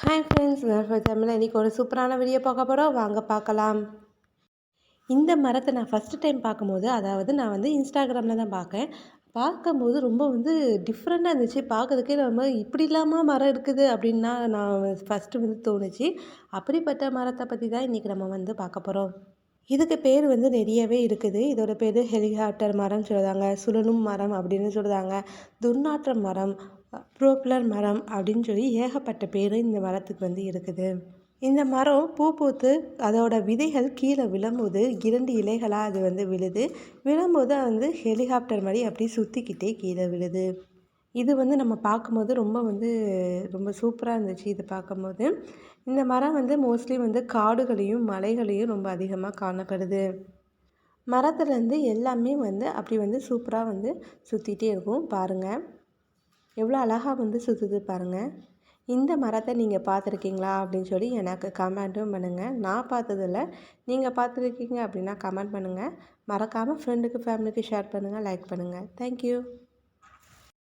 Hi friends, welcome Tamil. இன்றைக்கி ஒரு சூப்பரான வீடியோ பார்க்க போகிறோம். வாங்க பார்க்கலாம். இந்த மரத்தை நான் ஃபஸ்ட்டு டைம் பார்க்கும்போது, அதாவது நான் வந்து இன்ஸ்டாகிராமில் தான் பார்க்கும்போது ரொம்ப டிஃப்ரெண்ட்டாக இருந்துச்சு. பார்க்கறதுக்கே நம்ம இப்படிலாமா மரம் இருக்குது அப்படின்னா நான் ஃபஸ்ட்டு தோணுச்சு. அப்படிப்பட்ட மரத்தை பற்றி தான் இன்றைக்கி நம்ம பார்க்க போகிறோம். இதுக்கு பேர் நிறையவே இருக்குது. இதோட பேர் ஹெலிகாப்டர் மரம்னு சொல்லுறாங்க, சுழலும் மரம் அப்படின்னு சொல்லுறாங்க, துர்நாற்ற மரம், ப்ரோப்ளர் மரம் அப்படின்னு சொல்லி ஏகப்பட்ட பேர் இந்த மரத்துக்கு இருக்குது. இந்த மரம் பூ பூத்து அதோட விதைகள் கீழே விழும்போது 2 இலைகளாக அது விழுது. விழும்போது ஹெலிகாப்டர் மாதிரி அப்படி சுற்றிக்கிட்டே கீழே விழுது. இது நம்ம பார்க்கும்போது ரொம்ப சூப்பராக இருந்துச்சு. இது பார்க்கும்போது இந்த மரம் மோஸ்ட்லி காடுகளையும் மலைகளையும் ரொம்ப அதிகமாக காணப்படுது. மரத்துலேருந்து எல்லாமே அப்படி சூப்பராக சுற்றிட்டே இருக்கும். பாருங்கள் எவ்வளோ அழகாக சுற்றுது பாருங்கள். இந்த மரத்தை நீங்கள் பார்த்துருக்கீங்களா அப்படின்னு சொல்லி எனக்கு கமெண்ட்டும் பண்ணுங்கள். நான் பார்த்ததில்ல, நீங்கள் பார்த்துருக்கீங்க அப்படின்னா கமெண்ட் பண்ணுங்கள். மறக்காமல் ஃப்ரெண்டுக்கு ஃபேமிலிக்கு ஷேர் பண்ணுங்கள், லைக் பண்ணுங்கள். தேங்க்யூ.